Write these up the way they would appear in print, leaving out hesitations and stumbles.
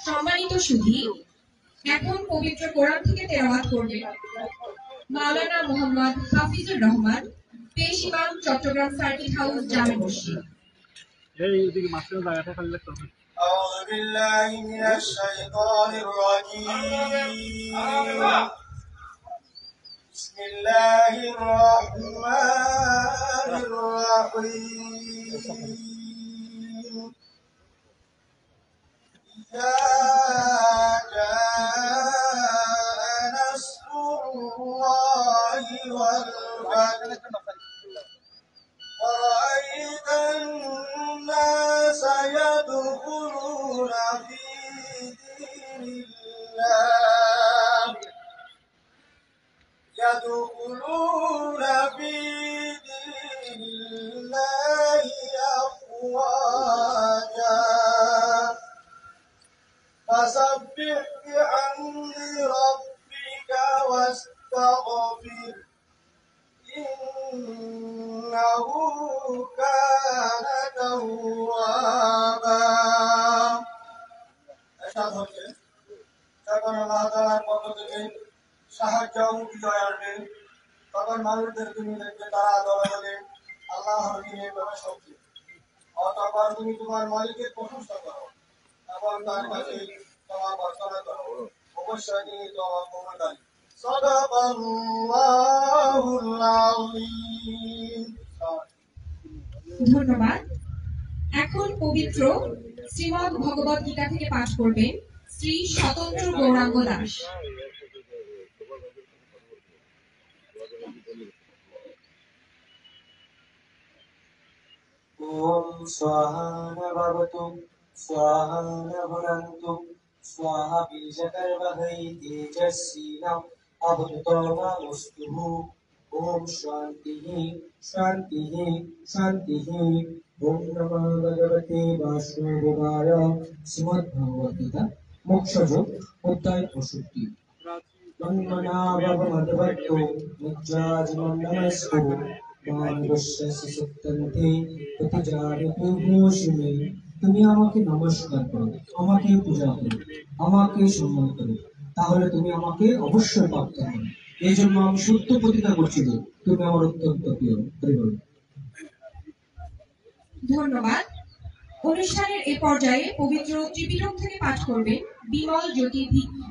সম্মানিত সুধী, এখন পবিত্র কোরআন থেকে তেলাওয়াত করবে মাওলানা মোহাম্মদ হাফিজুর রহমান, পেশ ইমাম, চট্টগ্রাম সার্কিট হাউস জামে মসজিদ। أعوذ بالله من الشيطان الرجيم. بسم الله الرحمن الرحيم. إذا جاء نصر الله والفتح ورأيت الناس يدخلون في دين الله أفواجا فسبح بحمد ربك واستغفر إنه كان توابا। যখন আল্লাহ তাআলার পক্ষ থেকে সাহায্য ও বিজয় আসবে, তখন মানুষদের তুমি দেখবে তারা দলে দলে আল্লাহর দিনে প্রবেশ করছে। অতঃপর তুমি তোমার মালিকের প্রশংসা করো এবং তার কাছে ক্ষমা প্রার্থনা করো, অবশ্যই তিনি ক্ষমা ক্ষমাকারী। সাদাকাল্লাহুল আযীম। ধন্যবাদ। এখন পবিত্র শ্রীমদ্ ভগবদ গীতা থেকে পাঠ করবেন শ্রী স্বতন্ত্র গৌরাঙ্গ দাস। ওম স্বাহা ভবতু স্বাহা ভুনন্তু স্বাহা বীজকর্মহৈ তেজস্বিনা অভূতমস্তু। ওম শান্তিঃ শান্তিঃ শান্তিঃ। ওম নমো ভগবতে বাসুদেবায়। শ্রীমদ্ভগবদ্গীতা মোক্ষযোগ অধ্যায় 65। মন্মনাভবমদ্ভক্তো মজ্জাজনমস্কো তুমি আমাকে নমস্কার করো, আমাকে পূজা করো, আমাকে সম্মান করো, তাহলে তুমি আমাকে অবশ্যই প্রাপ্ত হবে। এই জন্য আমি সত্য প্রতিজ্ঞা করছি যে তুমি আমার অত্যন্ত প্রিয়। ধন্যবাদ। অনুষ্ঠানের এ পর্যায়ে পবিত্র ত্রিপিটক থেকে পাঠ করবেন বিমল জ্যোতি ভিক্ষু।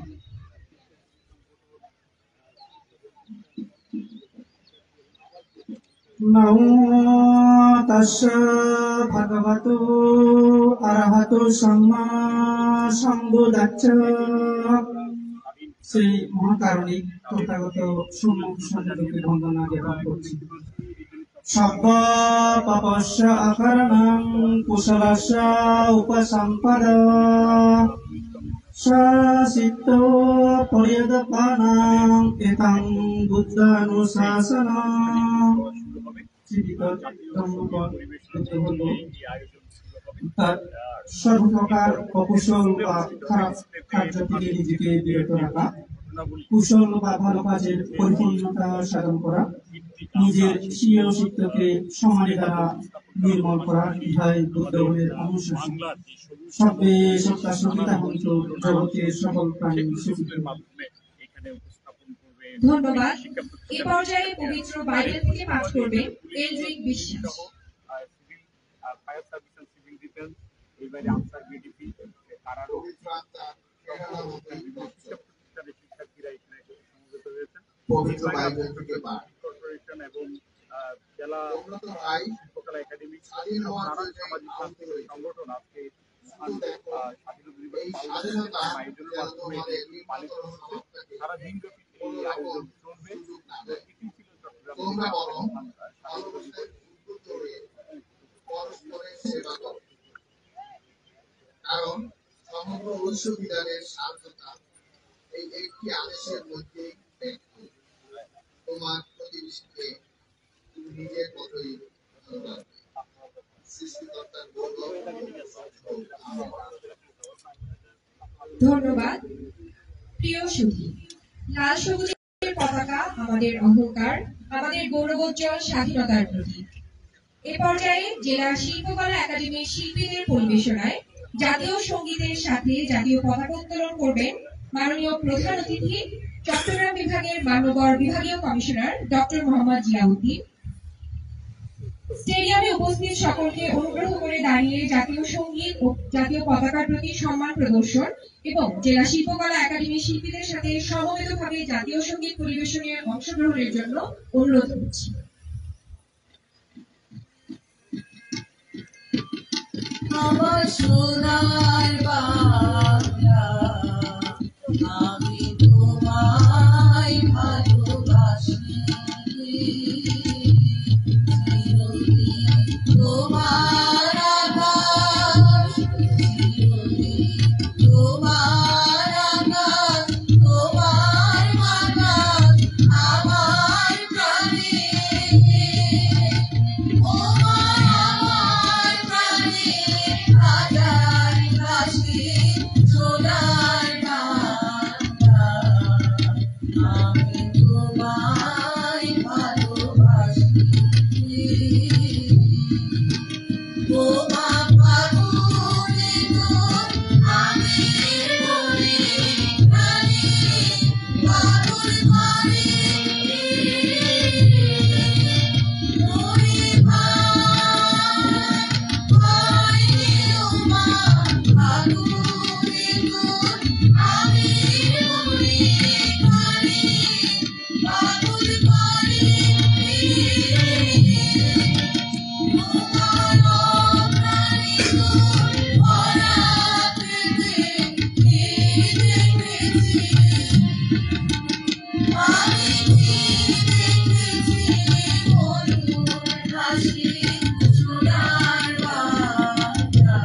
নমো তাস্সা ভগবতো আরহতো সম্মা সম্বুদ্ধাচ্চ। সেই মহাকারণিক তথাগত সম্মুখ সন্ন্যাসীকে বন্দনা জ্ঞাপন করছি। সব্য পাপস্য অকারণং কুশলস্য উপসম্পদা শাসিতো পর্যদপানাং এতং বুদ্ধানুশাসনং। সর্বপ্রকার অকুশল বা খারাপ কার্য থেকে নিজেকে বিরত রাখা, কুশল বা ভালো কাজের পরিপূর্ণতা সাধন করা, নিজের স্বীয় চিত্তকে সমাধি দ্বারা নির্মল করা, ইহাই বুদ্ধগণের অনুশাসন। সর্বে সত্তা সহিতা হন্তু জগতের সকল প্রাণী সুখিত। ধন্যবাদ। এ পর্যায়ে পবিত্র বাইবেল থেকে পাঠ করবেন এলরিক বিশ্বাস। পবিত্র বাইবেল থেকে পাঠ এবং জেলা শিল্পকলা একাডেমি স্বাধীন হওয়ার সংগঠন আজকে সারা দিন আয়োজন চলবে। কারণ সমগ্র বিশ্ববিদ্যালয়ের স্বার্থতা এই একটি আদেশের মধ্যে তোমার প্রতিবেশীকে তুমি নিজের মতোই ভালোবাসবে। সৃষ্টিকর্তার ধন্যবাদ। প্রিয় সুধী, লাল সবুজের পতাকা আমাদের অহংকার, আমাদের গৌরবোজ্জ্বল স্বাধীনতার প্রতীক। এ পর্যায়ে জেলা শিল্পকলা একাডেমির শিল্পীদের পরিবেশনায় জাতীয় সঙ্গীতের সাথে জাতীয় পতাকা উত্তোলন করবেন মাননীয় প্রধান অতিথি চট্টগ্রাম বিভাগের মান্যবর বিভাগীয় কমিশনার ডক্টর মোহাম্মদ জিয়াউদ্দিন। স্টেডিয়ামে উপস্থিত সকলকে অনুগ্রহ করে দাঁড়িয়ে জাতীয় সঙ্গীত ও জাতীয় পতাকার প্রতি সম্মান প্রদর্শন এবং জেলা শিল্পকলা একাডেমির শিল্পীদের সাথে সমবেতভাবে জাতীয় সঙ্গীত পরিবেশনে অংশগ্রহণের জন্য অনুরোধ করছি। আমার সোনার বাংলা, আমি তোমায় ভালোবাসি, চিরদিন তোমার আকাশ, চিরদিন তোমার আকাশ, তোমার বাতাস আমার প্রাণে, ও মা আমার প্রাণে, হাজার কাশি সোনার বাংলা, আমি তোমায় ভালোবাসি। ও মা ফাগুনে তোর আমের বনে প্রাণে পাগল করে, ওরে ভাই দিও মা ফাগুনে তোর আমের বনে প্রাণে পাগল করে, তোমার প্রাণে তোর ভরা পেটে কি দেখেছি, আমি কি দেখেছি মধুর হাসি সোনার বাংলা,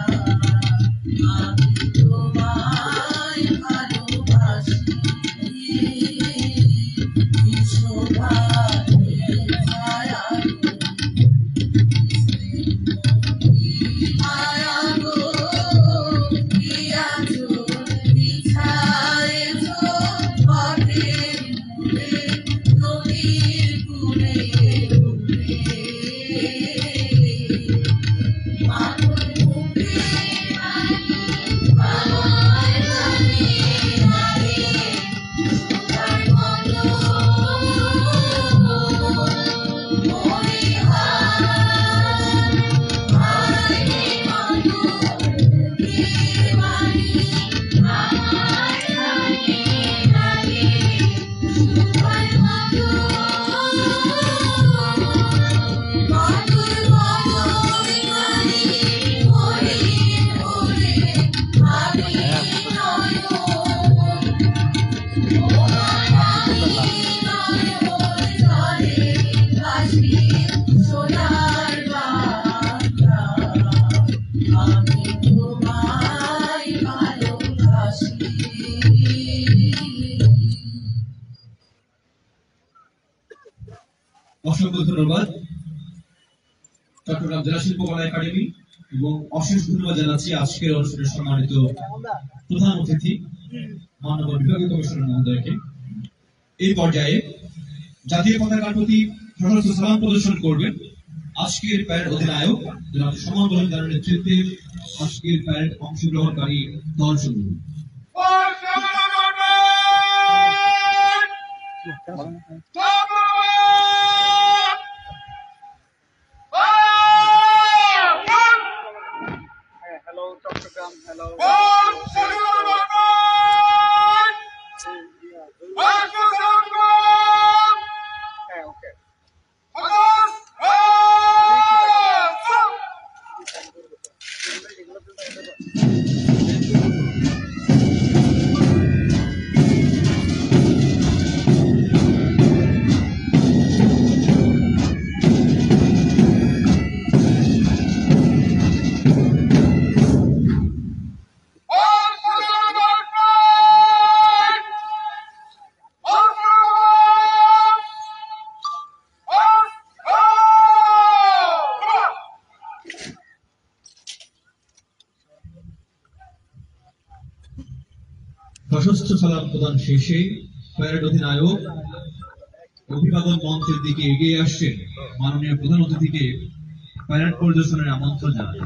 আমি তোমায় ভালোবাসি। বিশ্বভারতীর ছায়া মায়া গো, কি আঁচল বিছায়েছ পথের মূলে, নদীর কূলে কূলে, মানব মুখে আমায় জানে জানে সোনার মতো, ওরে হায় মতো মুখের বাণী আমায় জানে জানে সোনার মতো, মাতুর বদন গানে ভরে ভরে আমি নয়ন, ও আমি নয়ন জলে ভাসি সোনার বাংলা, আমি তোমায় ভালোবাসি। অসংখ্য ধন্যবাদ চট্টগ্রাম জেলা শিল্পকলা একাডেমি এবং অশেষ ধন্যবাদ জানাচ্ছি আজকের অনুষ্ঠানের সম্মানিত প্রধান অতিথি মাননীয় বিভাগীয় কমিশনার মহোদয়কে। এই পর্যায়ে জাতীয় পতাকার প্রতি সশস্ত্র সালাম প্রদর্শন করবেন আজকের প্যারেড অধিনায়ক জনাব সমান বলন্দারের নেতৃত্বে আজকের প্যারেড অংশগ্রহণকারী দলসমূহ। Hello, Chattogram. Hello. Okay. সশস্ত্র সালাম প্রদান শেষে প্যারেড অধিনায়ক অভিবাদন মঞ্চের দিকে এগিয়ে আসছেন মাননীয় প্রধান অতিথিকে প্যারেড পরিদর্শনের আমন্ত্রণ জানাই।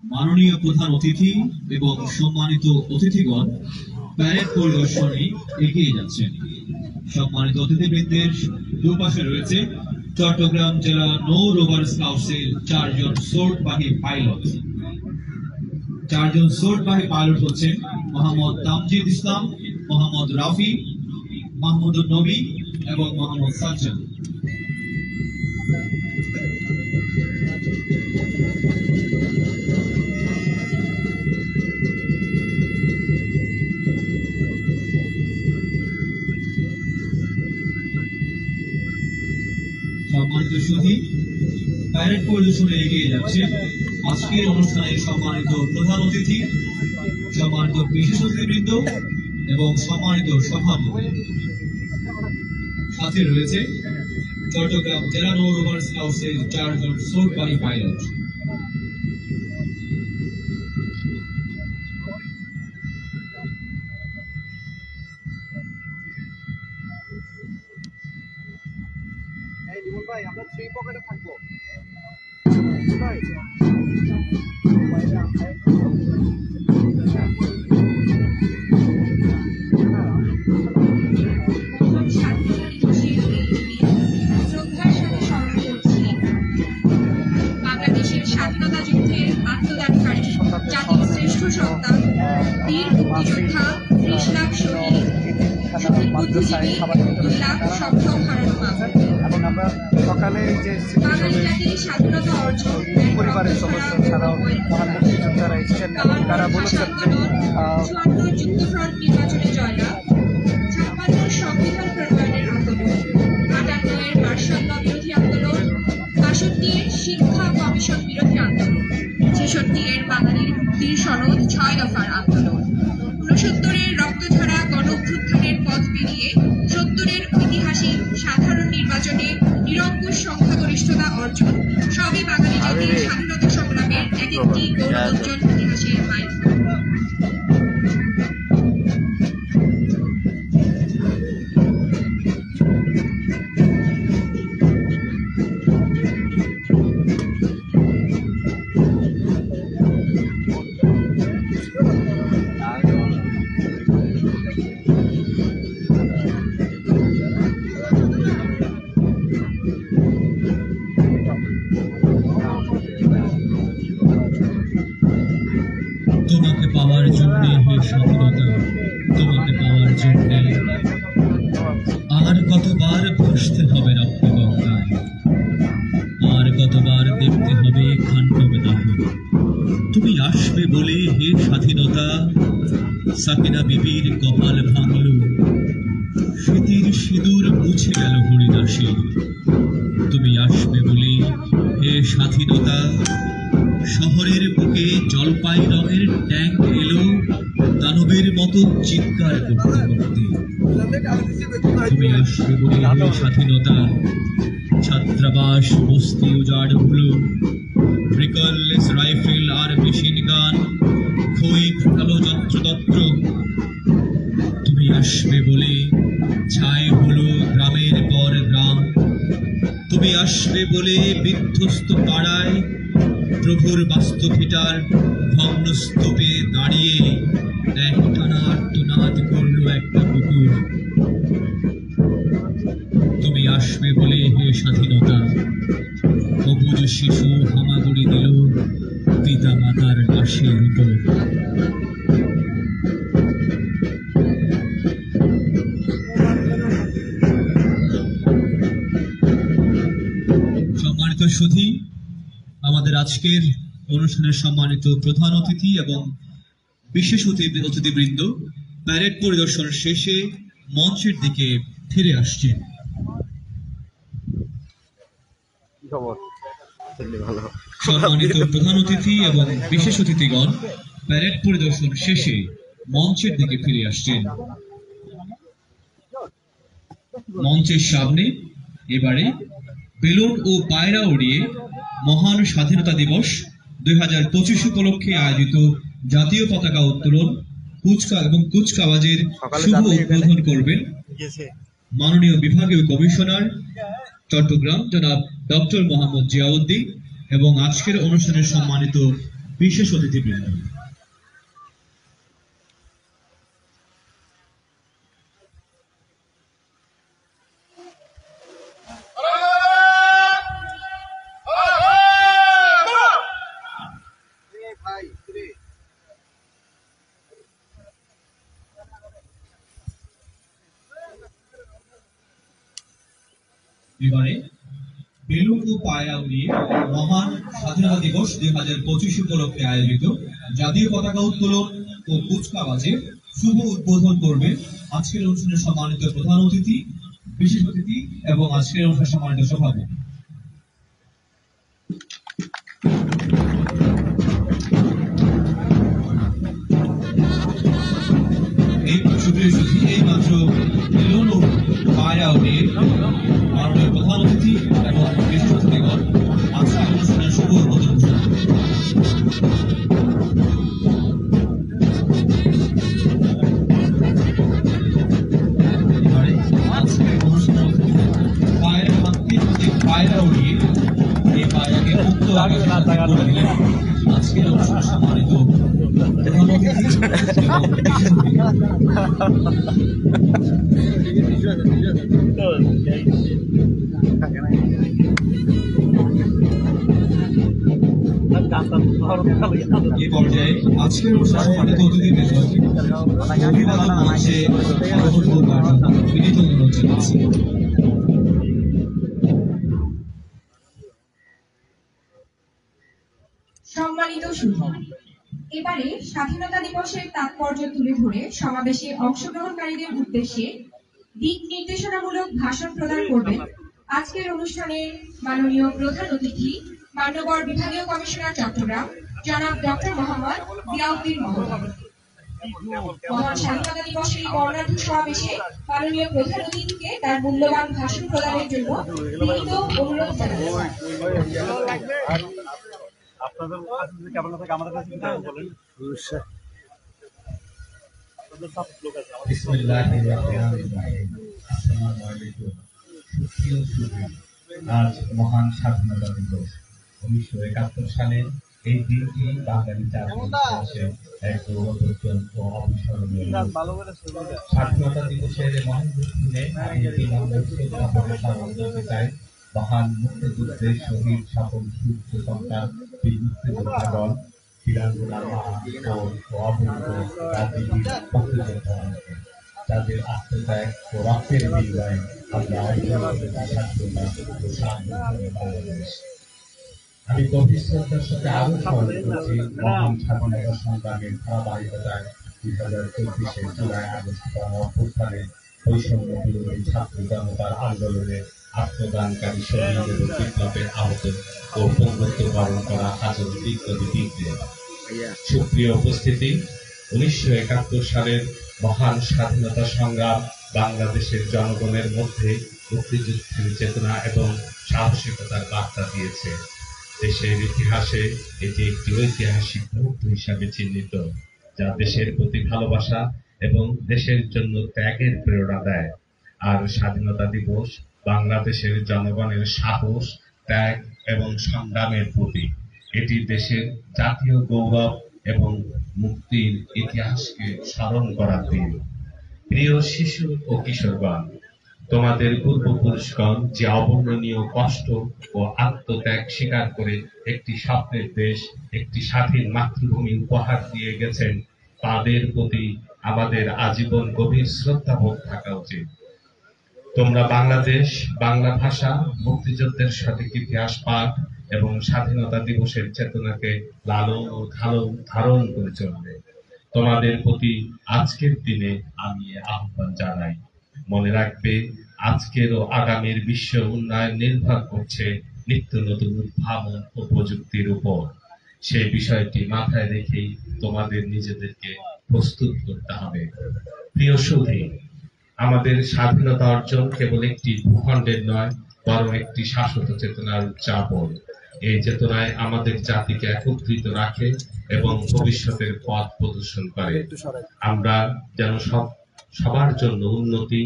মাননীয় প্রধান অতিথি এবং সম্মানিত অতিথিগণ প্যারেড পরিদর্শনে এগিয়ে যাচ্ছেন। সম্মানিত অতিথিবৃন্দের দুপাশে রয়েছে চট্টগ্রাম জেলা নৌ রোভার স্কাউটসের 4 জন সোর্টবাহী পাইলট। 4 জন সোর্টবাহী পাইলট হচ্ছেন মোহাম্মদ তামজিদ ইসলাম, মোহাম্মদ রাফি, মাহমুদুর নবী এবং মোহাম্মদ সাজ্জাদ। সম্মানিত সুধী, প্যারেড পরিদর্শনে এগিয়ে যাচ্ছে আজকের অনুষ্ঠানের সম্মানিত প্রধান অতিথি, সম্মানিত বিশেষ অতিথিবৃন্দ এবং সম্মানিত সভাপতি। সাথে রয়েছে চট্টগ্রাম জেলা নৌ রোভার স্কাউটসের 4 জন সোর্টবাহী পাইলট। মহান স্বাধীনতা দিবসের এই দিনে শ্রদ্ধার সাথে স্মরণ করছি বাংলাদেশের স্বাধীনতা যুদ্ধের আত্মদানকারী জাতির শ্রেষ্ঠ সন্তান বীর মুক্তিযোদ্ধা 30 লাখ শহীদ শহীদ বুদ্ধিজীবী 2 লাখ সক্ষম হারানো মা। এবং আমরা সকালে যে বাঙালি জাতির স্বাধীনতা অর্জন পরিবারের সদস্য ছাড়াও মহান মুক্তিযোদ্ধারা এসেছেন এবং তারা বলেছেন যে 54 যুক্তফ্রন্ট নির্বাচনে জয়লাভ, 56 সংবিধান প্রণয়নের আন্দোলন, 58 মার্শাল ল বিরোধী আন্দোলন, 62 শিক্ষা কমিশন বিরোধী আন্দোলন, 66 বাঙালির মুক্তির সনদ 6 দফার আন্দোলন, 69 রক্তধারা গণ অভ্যুত্থানের পথ পেরিয়ে 70 ঐতিহাসিক সাধারণ নির্বাচনে নিরঙ্কুশ সংখ্যাগরিষ্ঠতা অর্জন, সবই বাঙালি জাতির স্বাধীনতা সংগ্রামের এক একটি গৌরবোজ্জ্বল ইতিহাসের মাইলফলক। তোমাকে পাওয়ার জন্য হে স্বাধীনতা, তোমাকে পাওয়ার জন্য আর কতবার ভাসতে হবে রক্তগঙ্গায়, আর কতবার দেখতে হবে খান্ডবদাহ। তুমি আসবে বলে হে স্বাধীনতা, সাকিনা বিবির কপাল ভাঙল, স্মৃতির সিঁদুর মুছে গেল হরিদাসী। তুমি আসবে বলে হে স্বাধীনতা, শহরের বুকে জলপাই রঙের ট্যাঙ্ক এলো দানবের মতো চিৎকার করতে করতে। তুমি আসবে বলে হে স্বাধীনতা, ছাত্রাবাস বস্তি উজাড় হলো, রিকললেস রাইফেল আর মেশিন গান খই ফোটালো যন্ত্রতন্ত্র। তুমি আসবে বলে ছাই হলো গ্রামের পর গ্রাম। তুমি আসবে বলে বিধ্বস্ত পাড়ায় প্রভুর বাস্তুভিটার ভগ্নস্তূপে দাঁড়িয়ে একটানা আর্তনাদ করল একটা কুকুর। তুমি আসবে বলে হে স্বাধীনতা, অবুজ শিশু হামাগুড়ি দিল পিতা মাতার লাশের উপর। সম্মানিত সুধী, আমাদের আজকের অনুষ্ঠানের সম্মানিত প্রধান অতিথি এবং বিশেষ অতিথিবৃন্দ প্যারেড পরিদর্শন শেষে মঞ্চের দিকে ফিরে আসছেন। সম্মানিত প্রধান অতিথি এবং বিশেষ অতিথিগণ প্যারেড পরিদর্শন শেষে মঞ্চের দিকে ফিরে আসছেন। মঞ্চের সামনে এবারে বেলুন ও পায়রা উড়িয়ে মহান স্বাধীনতা দিবস 2025 উপলক্ষে আয়োজিত জাতীয় পতাকা উত্তোলন কুচকাওয়াজের শুভ উদ্বোধন করবেন মাননীয় বিভাগীয় কমিশনার চট্টগ্রাম জনাব ডক্টর মোহাম্মদ জিয়াউদ্দিন এবং আজকের অনুষ্ঠানের সম্মানিত বিশেষ অতিথিবৃন্দ। এবারে বেলুন ও পায়রা উড়িয়ে মহান স্বাধীনতা দিবস 2025 উপলক্ষে আয়োজিত জাতীয় পতাকা উত্তোলন ও কুচকাওয়াজের শুভ উদ্বোধন করবেন আজকের অনুষ্ঠানের সম্মানিত প্রধান অতিথি, বিশেষ অতিথি এবং আজকের অনুষ্ঠানের সম্মানিত সভাপতি। এই সুপ্রিয় অতিথি এই মাত্র বেলুন ও পায়রা উড়িয়ে মাননীয় প্রধান অতিথি এবং বিশেষ অতিথিগণ আজকের অনুষ্ঠানের শুভ উদ্বোধন আজকের অনুষ্ঠানের পায়রা হাতকে পায়রা উড়িয়ে এই পায়রাকে মুক্ত আকাশে আজকের অনুষ্ঠান সম্মানিত প্রধান অতিথি এবং বিশেষ এই পর্যায়ে আজকের অনুষ্ঠান সম্মানিত অতিথিদের অভিবাদন মঞ্চে আরোহণ করবার জন্য বিনীত অনুরোধ জানাচ্ছি। সম্মানিত সুধী, এবারে স্বাধীনতা দিবসের তাৎপর্য তুলে ধরে সমাবেশে অংশগ্রহণকারীদের উদ্দেশ্যে দিক নির্দেশনামূলক ভাষণ প্রদান করবেন আজকের অনুষ্ঠানের মাননীয় প্রধান অতিথি মান্যবর বিভাগীয় কমিশনার চট্টগ্রাম জনাব ডক্টর মোহাম্মদ জিয়াউদ্দিন মহোদয়। মহান স্বাধীনতা দিবসের এই বর্ণাঢ্য সমাবেশে মাননীয় প্রধান অতিথিকে তার মূল্যবান ভাষণ প্রদানের জন্য বিনীত অনুরোধ জানাচ্ছি। আপনাদের কাছে যদি কেমন থাকে আমাদের কাছে বলেন। আজ মহান স্বাধীনতা দিবস। 1971 সালে এই দিনটি বাঙালি জাতির ইতিহাসে এক গৌরবোজ্জ্বল ও অবিস্মরণীয়। স্বাধীনতা দিবসের মহান দিনে আমি বিনম্র শ্রদ্ধা করে স্মরণ করতে চাই মহান মুক্তিযুদ্ধের শহীদ সকল সূর্য সন্তান বীর মুক্তিযোদ্ধাগণ, বীরাঙ্গনা মা ও অবরুদ্ধ রাজনীতির মুক্তিযোদ্ধাগণকে, যাদের আত্মত্যাগ ও রক্তের বিনিময়ে আমরা অর্জন করেছি স্বাধীনতা ও সার্বভৌম বাংলাদেশ। আমি গভীর শ্রদ্ধার সাথে আরো স্মরণ করছি মহান স্বাধীনতা সংগ্রামের ধারাবাহিকতায় 2024 জুলাই আগস্ট অভ্যুত্থানে বৈষম্য বিরোধী ছাত্র জনতার আন্দোলনে আত্মদানকারী শহীদের বিপ্লবে আহত ও পঙ্গুত্ব বরণ করা হাজার বিপ্লবীদের। সুপ্রিয় উপস্থিতি, 1971 সালের মহান স্বাধীনতা সংগ্রাম বাংলাদেশের জনগণের মধ্যে মুক্তিযুদ্ধের চেতনা এবং সাহসিকতার বার্তা দিয়েছে। দেশের ইতিহাসে এটি একটি ঐতিহাসিক মুহূর্ত হিসাবে চিহ্নিত, যা দেশের প্রতি ভালোবাসা এবং দেশের জন্য ত্যাগের প্রেরণা দেয়। আর স্বাধীনতা দিবস বাংলাদেশের জনগণের সাহস, ত্যাগ এবং সংগ্রামের প্রতীক। এটি দেশের জাতীয় গৌরব এবং মুক্তির ইতিহাসকে স্মরণ করার দিন। প্রিয় শিশু ও কিশোরগণ, তোমাদের পূর্বপুরুষগণ যে অবর্ণনীয় কষ্ট ও আত্মত্যাগ স্বীকার করে একটি স্বপ্নের দেশ, একটি স্বাধীন মাতৃভূমি উপহার দিয়ে গেছেন, তাদের প্রতি আমাদের আজীবন গভীর শ্রদ্ধাবোধ থাকা উচিত। তোমরা বাংলাদেশ, বাংলা ভাষা, মুক্তিযুদ্ধের সঠিক ইতিহাস পাঠ এবং স্বাধীনতা দিবসের চেতনাকে লালন ও ধারণ করে চলবে। তোমাদের প্রতি আজকের দিনে আমি আহ্বান জানাই। মনে রাখবে, আজকের ও আগামীর বিশ্ব উন্নয়ন নির্ভর করছে নিত্য নতুন উদ্ভাবন ও প্রযুক্তির উপর। সেই বিষয়টি মাথায় রেখেই তোমাদের নিজেদেরকে প্রস্তুত করতে হবে। প্রিয় সুধী, আমাদের স্বাধীনতা অর্জন কেবল একটি ভূখণ্ডের নয়, বরং একটি শাশ্বত চেতনার উদযাপন। এই চেতনায় আমাদের জাতিকে একত্রিত রাখে এবং ভবিষ্যতের পথ প্রদর্শন করে। আমরা যেন সবার জন্য উন্নতি,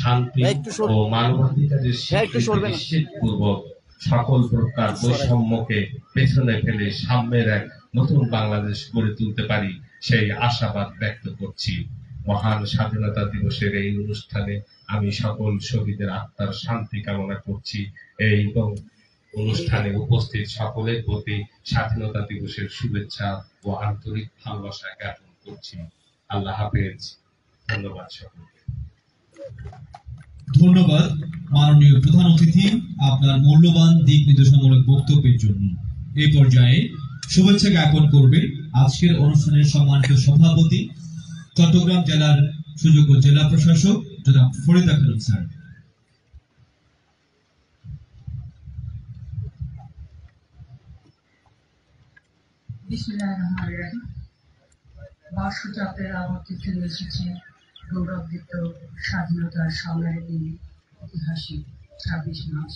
শান্তি ও মানবাধিকারের স্বীকৃতি নিশ্চিতপূর্বক সকল প্রকার বৈষম্যকে পেছনে ফেলে সাম্যের এক নতুন বাংলাদেশ গড়ে তুলতে পারি, সেই আশাবাদ ব্যক্ত করছি। মহান স্বাধীনতা দিবসের এই অনুষ্ঠানে আমি সকল শহীদের আত্মার শান্তি কামনা করছি এবং অনুষ্ঠানে উপস্থিত সকলের প্রতি স্বাধীনতা দিবসের শুভেচ্ছা ও আন্তরিক ভালোবাসা জ্ঞাপন করছি। আল্লাহ হাফেজ। ধন্যবাদ সকলকে। ধন্যবাদ মাননীয় প্রধান অতিথি আপনার মূল্যবান দিক নির্দেশনামূলক বক্তব্যের জন্য। এই পর্যায়ে শুভেচ্ছা জ্ঞাপন করবেন আজকের অনুষ্ঠানের সম্মানিত সভাপতি, চট্টগ্রাম জেলার সুযোগ্য জেলা প্রশাসক জনাব ফরিদা খানম স্যার। বার্ষিকচাপের আবর্তে ফিরে এসেছে গৌরবদীপ্ত স্বাধীনতার সংগ্রামের দিন, ঐতিহাসিক ২৬ মার্চ।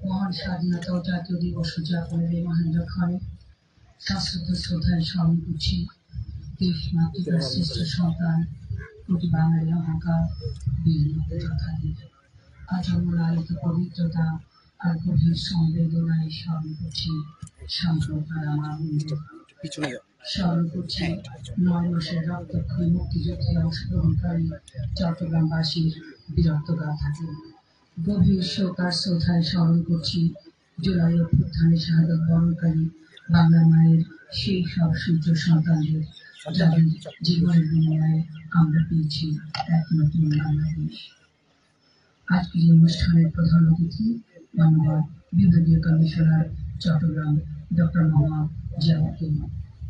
মহান স্বাধীনতা ও জাতীয় দিবস উদযাপনের এই মহেন্দ্রক্ষণে শাশ্বত শ্রদ্ধায় স্মরণ করছি দেশ মাতৃকার শ্রেষ্ঠ সন্তান, প্রতি বাঙালি অহংকার, বীর মুক্তিযোদ্ধাদের আজন্ম লালিত পবিত্রতা আর গভীর সংবেদনায় স্মরণ করছি সম্প্রদায় আমার স্মরণ করছি ৯ মাসের রক্তক্ষয়ী মুক্তিযুদ্ধে অংশগ্রহণকারী চট্টগ্রামবাসীর বীরত্ব গাথাকে। গভীর শোক আর শ্রদ্ধায় স্মরণ করছি জুলাই অভ্যুত্থানে শাহাদত বরণকারী বাংলা মায়ের সেই সব সূর্য সন্তানদের, যাদের জীবনের বিনিময়ে আমরা পেয়েছি এক নতুন বাংলাদেশ। আজকের এই অনুষ্ঠানের প্রধান অতিথি মাননীয় বিভাগীয় কমিশনার চট্টগ্রাম ডক্টর মোহাম্মদ জিয়াউদ্দিন,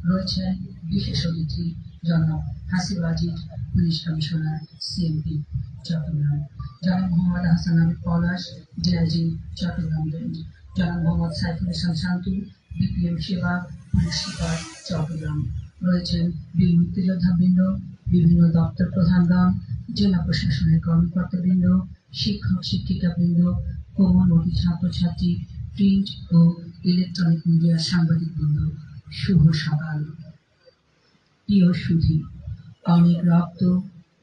রয়েছেন বিশেষ অতিথি জনাব Hasib Aziz, police commissioner CMP Chattogram, জনাব মোহাম্মদ হাসান আবু পলাশ, ডিআইজি চট্টগ্রাম রেঞ্জ, জনাব মোহাম্মদ সাইফুল ইসলাম শান্তু, বিপিএম সেবা, পুলিশ সুপার চট্টগ্রাম, রয়েছেন বীর মুক্তিযোদ্ধাবৃন্দ, বিভিন্ন দপ্তর প্রধানগণ, জেলা প্রশাসনের কর্মকর্তাবৃন্দ, শিক্ষক শিক্ষিকাবৃন্দ, কোমলমতি ছাত্রছাত্রী, প্রিন্ট ও ইলেকট্রনিক মিডিয়ার সাংবাদিকবৃন্দ, শুভ সকাল। প্রিয় সুধী, অনেক রক্ত,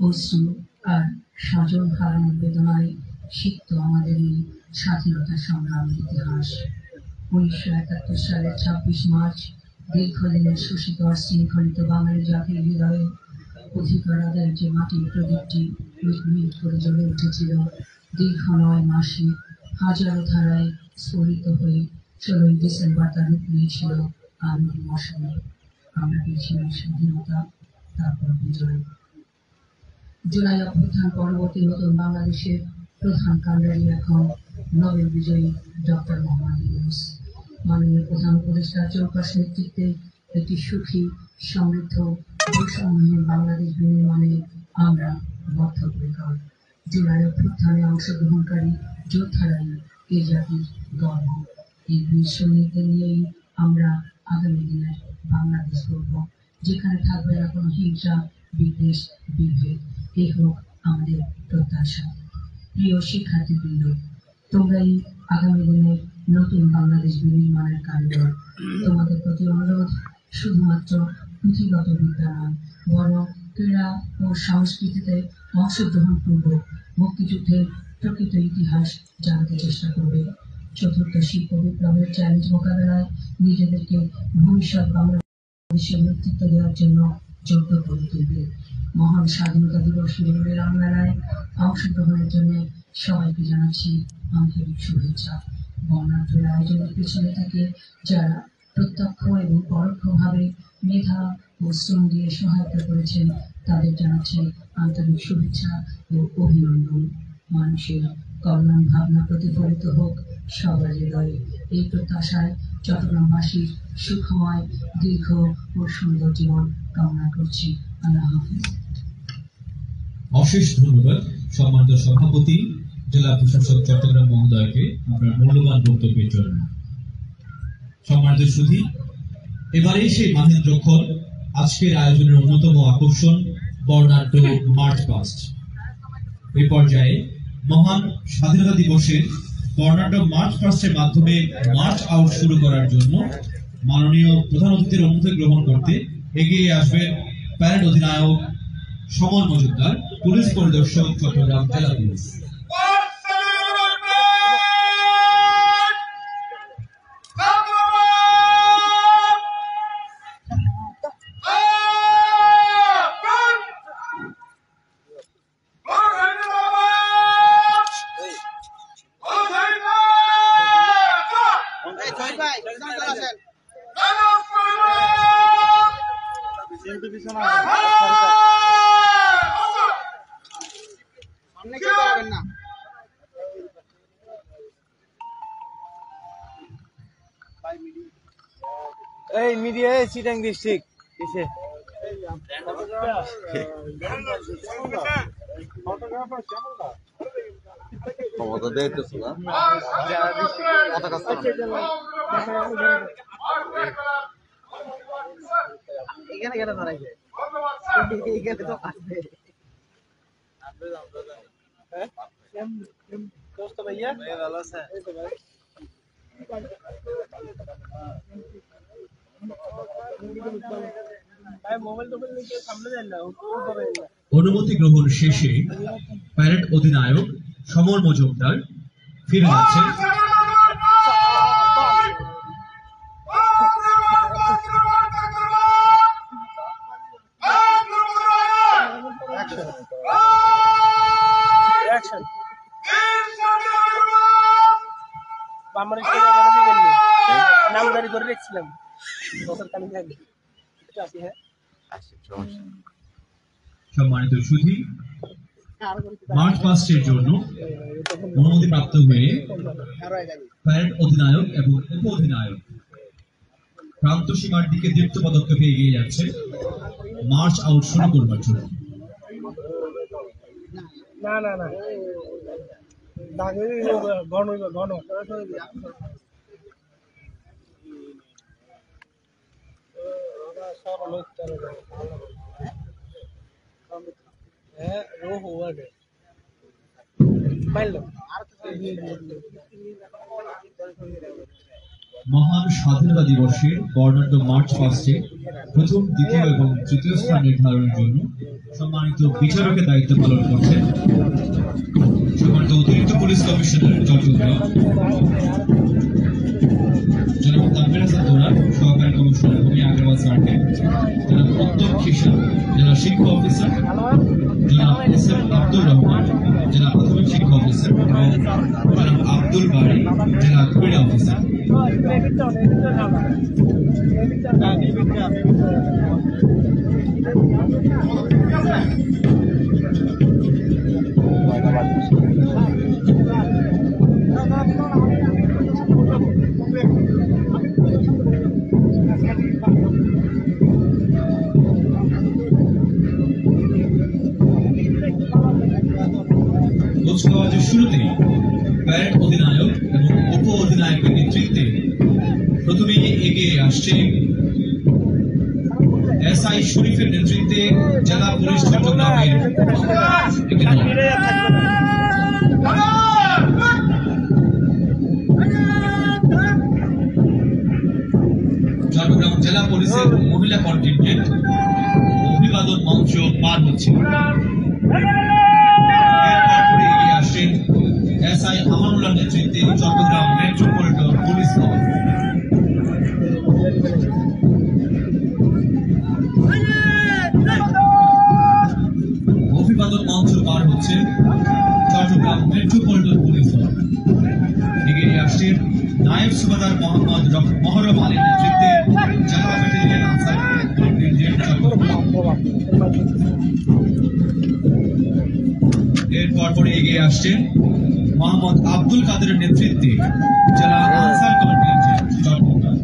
অশ্রু আর স্বজন হারানোর বেদনায় সিক্ত আমাদের এই স্বাধীনতা সংগ্রামের ইতিহাস। ১৯৭১ সালের ২৬ মার্চ দীর্ঘদিনের শোষিত শৃঙ্খলিত বাঙালি জাতির হৃদয়ে অধিকার আদায়ের যে মাটির প্রদীপটি মিটমিট করে জ্বলে উঠেছিল, দীর্ঘ ৯ মাসে হাজারো ধারায় স্ফোরিত হয়ে ১৬ই ডিসেম্বর তার রূপ নিয়েছিল আনন্দ মশালে। আমরা পেয়েছিলাম স্বাধীনতা, তারপর বিজয়। জুলাই অভ্যুত্থান পরবর্তী নতুন বাংলাদেশের প্রধান কাণ্ডারি এখন নোবেল বিজয়ী ডক্টর মোহাম্মদ ইউনূস। মাননীয় প্রধান উপদেষ্টার চৌকস নেতৃত্বে একটি সুখী, সমৃদ্ধ, বৈষম্যহীন বাংলাদেশ বিনির্মাণে আমরা বদ্ধপরিকর। জুলাই অভ্যুত্থানে অংশগ্রহণকারী যোদ্ধারাই এ জাতির গর্ব। এই বীর সৈনিকদের নিয়েই আমরা আগামী দিনের বাংলাদেশ গড়ব, যেখানে থাকবে না কোনো হিংসা, বিদ্বেষ, বিভেদ। এই হোক আমাদের প্রত্যাশা। প্রিয় শিক্ষার্থীবৃন্দ, তোমরাই আগামী দিনের নতুন বাংলাদেশ বিনির্মাণের কারিগর। তোমাদের প্রতি অনুরোধ, শুধুমাত্র পুঁথিগত বিদ্যা নয়, বরং ক্রীড়া ও সংস্কৃতিতে অংশগ্রহণপূর্বক মুক্তিযুদ্ধের প্রকৃত ইতিহাস জানতে চেষ্টা করবে। চতুর্থ শিল্প বিপ্লবের চ্যালেঞ্জ মোকাবেলায় নিজেদেরকে ভবিষ্যৎ বাংলাদেশের নেতৃত্ব দেওয়ার জন্য যোগ্য করে তুলবে। মহান স্বাধীনতা দিবসের মিলন মেলায় অংশগ্রহণের জন্য সবাইকে জানাচ্ছি আন্তরিক শুভেচ্ছা। বর্ণাঢ্য আয়োজনের পেছনে থেকে যারা প্রত্যক্ষ এবং পরোক্ষভাবে মেধা ও শ্রম দিয়ে সহায়তা করেছেন, তাদের জানাচ্ছি আন্তরিক শুভেচ্ছা ও অভিনন্দন। মানুষের কল্যাণ ভাবনা প্রতিফলিত হোক সবার হৃদয়ে, এই প্রত্যাশায় চট্টগ্রামবাসীর সুখময়, দীর্ঘ ও সুন্দর জীবন কামনা করছি। আল্লাহ হাফিজ। অশেষ ধন্যবাদ সম্মানিত সভাপতি জেলা প্রশাসক চট্টগ্রাম মহোদয়কে আপনার মূল্যবান বক্তব্যের জন্য। সম্মানিত সুধী, এবারেই সেই মাহেন্দ্রক্ষণ আজকের আয়োজনের অন্যতম আকর্ষণ বর্ণাঢ্য মার্চ পাস্ট। এই পর্যায়ে মহান স্বাধীনতা দিবসের বর্ণাঢ্য মার্চ পাস্টের মাধ্যমে মার্চ আউট শুরু করার জন্য মাননীয় প্রধান অতিথির অনুমতি গ্রহণ করতে এগিয়ে আসবেন প্যারেড অধিনায়ক সমর মজুমদার, পুলিশ পরিদর্শক, চট্টগ্রাম জেলা পুলিশ। এই মিডিয়া চিটাং ডিস্ট্রিক্ট কিসে ক্ষমতা দিতেছ না এখানে কেন দাঁড়াইছে এখানে তো আসবে দোস্ত ভাইয়া ভালো আছে অনুমতি গ্রহণ শেষে প্যারেড অধিনায়ক সমর মজুমদার ফিরে যাচ্ছেন নামদারি করে রেখেছিলাম সম্মানিত সুধী, মার্চ পাস্টের জন্য অনুমতি প্রাপ্ত হয়ে প্যারেড অধিনায়ক এবং উপ অধিনায়ক প্রান্ত সীমার দিকে দীপ্ত পদক্ষেপে এগিয়ে যাচ্ছে মার্চ আউট শুরু করবার জন্য। না না না ঘন ঘন সব লোক হ্যাঁ রো হওয়া গে পাইলো মহান স্বাধীনতা দিবসের বর্ণাঢ্য মার্চ পাস্টে প্রথম, দ্বিতীয় এবং তৃতীয় স্থান নির্ধারণের জন্য সম্মানিত বিচারকের দায়িত্ব পালন করছেন সম্মানিত অতিরিক্ত পুলিশ কমিশনার চট্টগ্রাম জনাব তানভীর হাসান দোরা, সহকারী কমিশনার ভূমি আগ্রওয়াল সার্কেল, জনাব উত্তম খিশা, জেলা শিক্ষা অফিসার, জনাব এস এম আব্দুর রহমান, জেলা প্রাথমিক শিক্ষা অফিসার এবং জনাব আব্দুল বাড়ি, জেলা ক্রীড়া অফিসার। কুচকাওয়াজের শুরুতেই প্যারেড অধিনায়ক এবং উপ অধিনায়কের নেতৃত্বে প্রথমে এগিয়ে আসছে এসআই শরীফের নেতৃত্বে জেলা পুলিশ চট্টগ্রামের চট্টগ্রাম জেলা পুলিশের মহিলা কন্টিনজেন্ট অভিবাদন মঞ্চ পার হচ্ছে। এগিয়ে আসছেন এসআই আমানুল্লাহ নেতৃত্বে চট্টগ্রাম মেট্রোপলিটন পুলিশ ফোর্স। অভিবাদন মঞ্চ পার হচ্ছে চট্টগ্রাম মেট্রোপলিটন পুলিশ ফোর্স। এগিয়ে আসছেন নায়েব সুবেদার মোহাম্মদ মহরম আলীর নেতৃত্বে জেলা ব্যাটালিয়ন আনসার কন্টিনজেন্ট চট্টগ্রাম। এরপর পরে এগিয়ে আসছেন মোহাম্মদ আব্দুল কাদেরের নেতৃত্বে জেলা আনসার কন্টিনজেন্ট চট্টগ্রাম।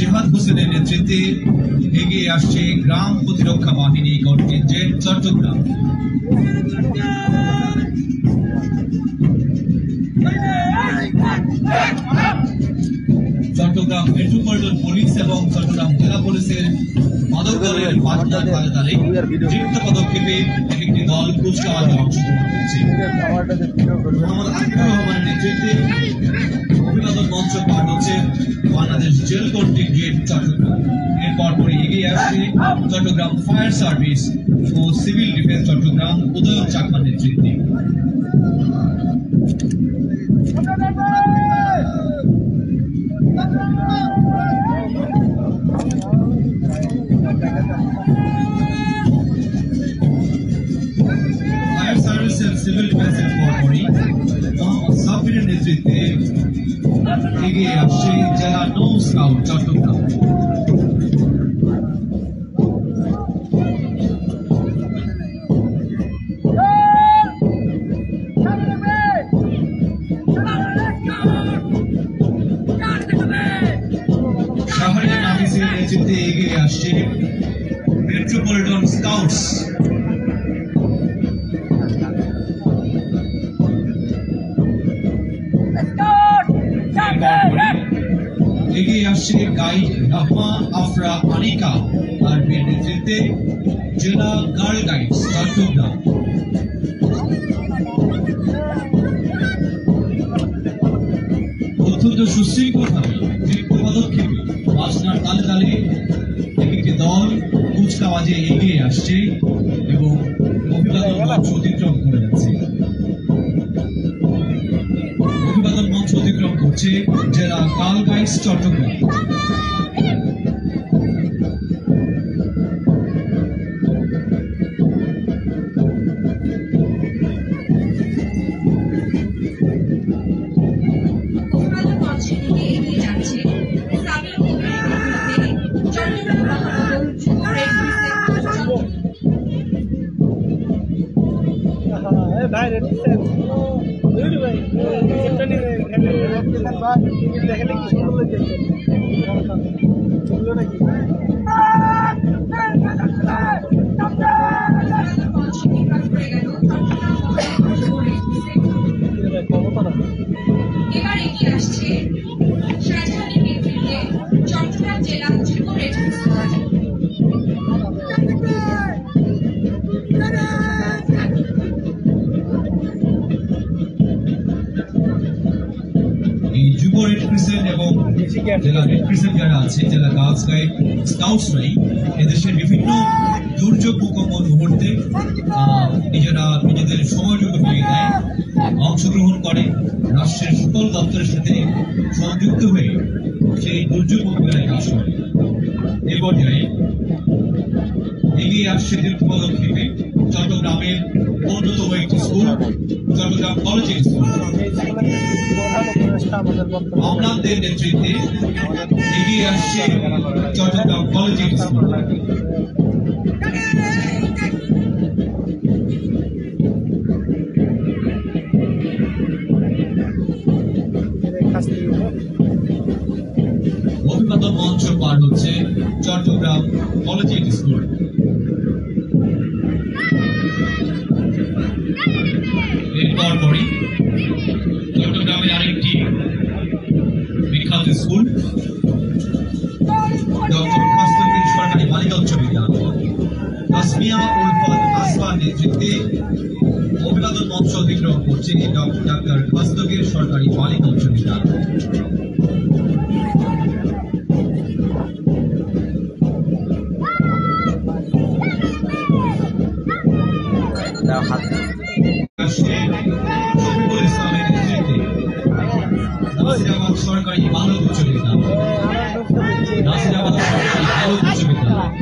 জিহাদ হোসেনের নেতৃত্বে এগিয়ে আসছে গ্রাম প্রতিরক্ষা বাহিনী contingent Chattogram. Chattogram metropolitan police এবং চট্টগ্রাম জেলা পুলিশের মাদক দলের পাটনার তালে যুক্ত পদক্ষেপে একটি দল কুচকাওয়াজে অংশগ্রহণ করছে। মোহাম্মদ আতিকুর রহমানের নেতৃত্বে অভিবাদন মঞ্চ পার হচ্ছে বাংলাদেশ জেল কন্টিনজেন্ট চট্টগ্রাম। এরপর পরে এগিয়ে আসছে চট্টগ্রাম ফায়ার সার্ভিস ও সিভিল ডিফেন্স চট্টগ্রাম উদয়ন চাকমার নেতৃত্বে। ফায়ার সার্ভিস এন্ড সিভিল ডিফেন্সের পরপরই মোহাম্মদ সাব্বিরের নেতৃত্বে এগিয়ে আসছে জেলা নৌ স্কাউট চট্টগ্রাম। শাহরিয়ার নাফিসের নেতৃত্বে এগিয়ে আসছে মেট্রোপলিটন স্কাউটস। এগিয়ে আসছে গাইড রাহমা আফরা আনিকা আরবির নেতৃত্বে জেলা গার্ল গাইডস চট্টগ্রাম। অত্যন্ত সুশৃঙ্খলভাবে যুক্ত পদক্ষেপে বাজনার তালে তালে একটি দল কুচকাওয়াজে এগিয়ে আসছে এবং অভিবাদন মঞ্চ অতিক্রম করে যাচ্ছে। অভিবাদন মঞ্চ অতিক্রম করছে জেলা গার্ল গাইডস চট্টগ্রাম। অভিবাদন মঞ্চের দিকে এগিয়ে যাচ্ছে সাবির হোসেনের নেতৃত্বে চট্টগ্রাম মহানগর যুব রেড এবার এগিয়ে আসছে শাহজাহানের নেতৃত্বে চট্টগ্রাম জেলা যুব রেড এই যুব রেড ক্রিসেন্ট এবং জেলা রেড ক্রিসেন্ট যারা আছে, জেলা গার্লস গাইড স্কাউটসরাই এদেশের বিভিন্ন দুর্যোগ মোকাবেলার মুহূর্তে নিজেরা নিজেদের সময়টুকু মিলিয়ে দেয়, অংশগ্রহণ করে, রাষ্ট্রের সকল দপ্তরের সাথে সংযুক্ত হয়ে সেই দুর্যোগ মোকাবেলায় কাজ করে। এ পর্যায়ে এগিয়ে আসছে যুক্ত পদক্ষেপে চট্টগ্রামের অন্যতম একটি স্কুল, চট্টগ্রাম কলেজিয়েট স্কুল। আমলাদের নেতৃত্বে এগিয়ে আসছে চট্টগ্রাম কলেজিয়েট স্কুল। অভিবাদন মঞ্চ পার হচ্ছে চট্টগ্রাম কলেজিয়েট স্কুল। এরপর পরই চট্টগ্রামের আরেকটি বিখ্যাত স্কুল ডক্টর খাস্তগীর সরকারি বালিকা উচ্চ বিদ্যালয়, তাসমিয়া উলফাত আসফার নেতৃত্বে অভিবাদন মঞ্চ অতিক্রম করছে ডক্টর খাস্তগীর সরকারি বালিকা উচ্চ বিদ্যালয়। শফিকুল ইসলামের নেতৃত্বে নাসিরাবাদ সরকারি বালক উচ্চ বিদ্যালয়, নাসিরাবাদ সরকারি বালক উচ্চ বিদ্যালয়।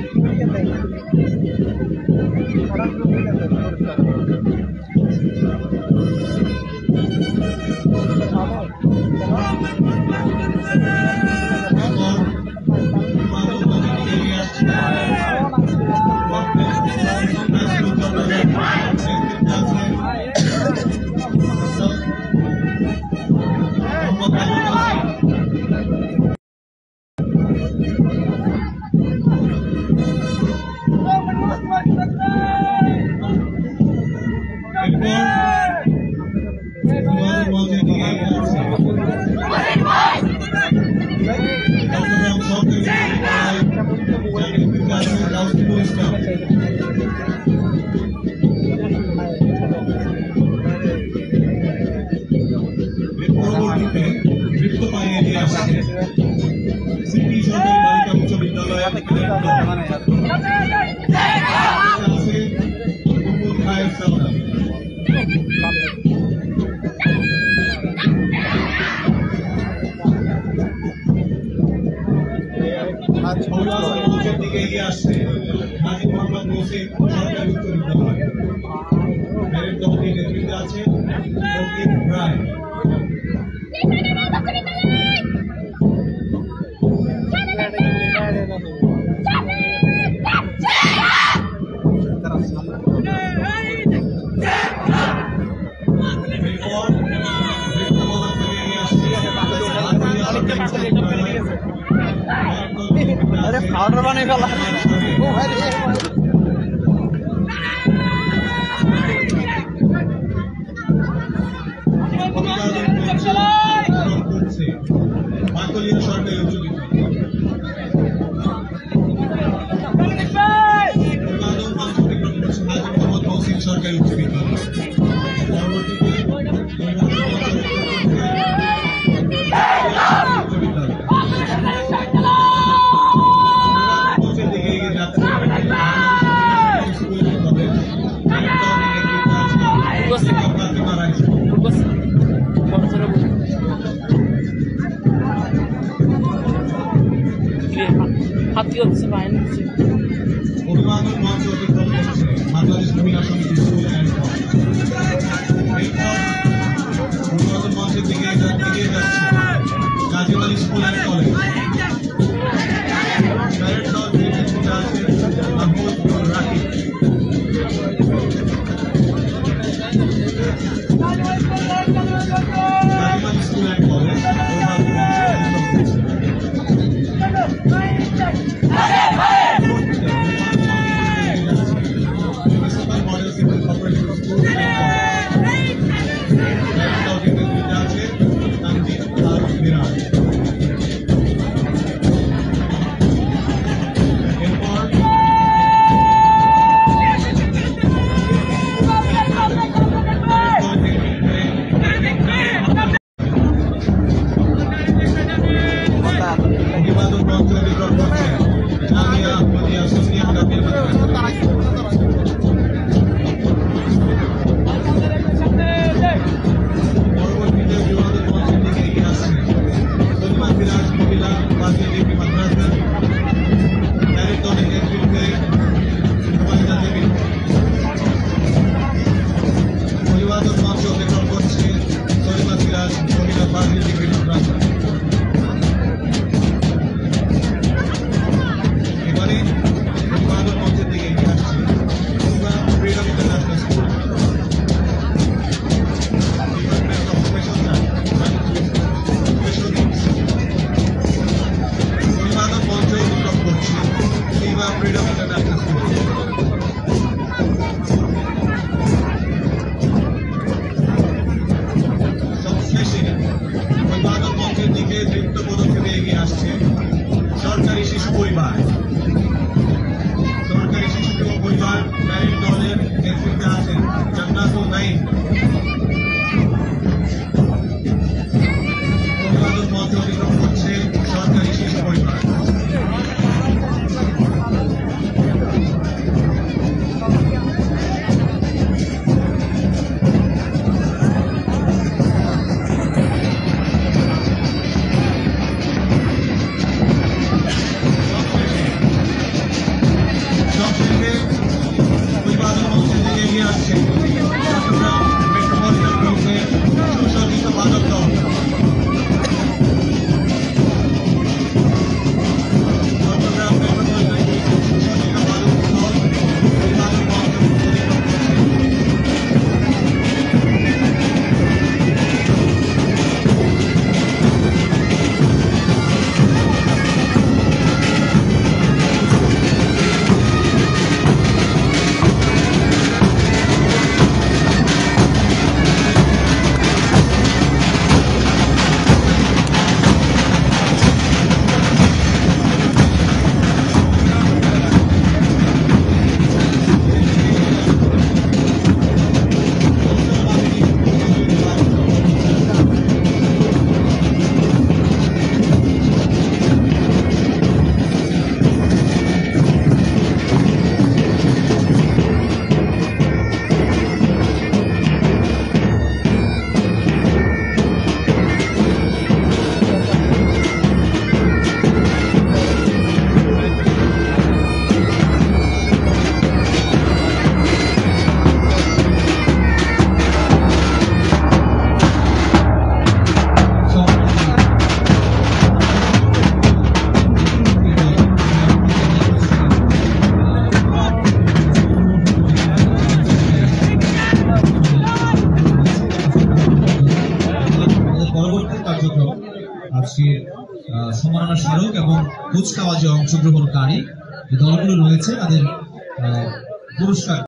পরবর্তীতে বৃত্ত পাইয়ে দিয়ে আসছে সিটি সরকারি বালিকা উচ্চ বিদ্যালয় আছে মুকুল খায়ের সামনা মঞ্চের দিকে এগিয়ে আসছে হাজি মোহাম্মদ মহসিন সরকারি উচ্চ বিদ্যালয় প্যারেড কমিটির নেতৃত্বে আছে অঙ্কিত রায়। अरे पाउडर बने वाला বাকলিয়া সরকারি উচ্চ বিদ্যালয় সরকারি উচ্চ বিদ্যালয় অভিবাদন মঞ্চ অতিক্রম করছে বাংলাদেশ মহিলা সমিতি স্কুল অ্যান্ড অভিবাদন মঞ্চের দিকে এগিয়ে যাচ্ছে Kazibari school and college parade দল নেতৃত্বে আছে Mahmud Rakib Kazibari school and college অভিবাদন মঞ্চ অতিক্রম করছে জামিয়া আহমদিয়া সুফিয়া কাবির পরবর্তীতে অভিবাদন মঞ্চের দিকে এগিয়ে আসছে সলিমা সিরাজ মহিলা বাসী ডিগ্রি মাদ্রাসা প্যারেড দলের নেতৃত্বে সুমাইদা দেবী অভিবাদন মঞ্চ অতিক্রম করছে সলিমা সিরাজ মহিলা বাসী ডিগ্রি মাদ্রাসা অভিবাদন মঞ্চের দিকে এগিয়ে আসছে freedom international school department of অভিবাদন মঞ্চ অতিক্রম করছে ফ্রিডম ইন্টারন্যাশনাল স্কুল সবশেষে অভিবাদন মঞ্চের দিকে দ্রুত পদক্ষেপে এগিয়ে আসছে সরকারি শিশু পরিবার পরিবার প্যারেড দলের নেতৃত্বে আছেন জান্নাতুল নাঈম অভিবাদন মঞ্চ অতিক্রম করছে সরকারি শিশু পরিবার সবশেষে আজকে সম্মাননা স্মারক এবং কুচকাওয়াজে অংশগ্রহণকারী যে দলগুলো রয়েছে তাদের পুরস্কার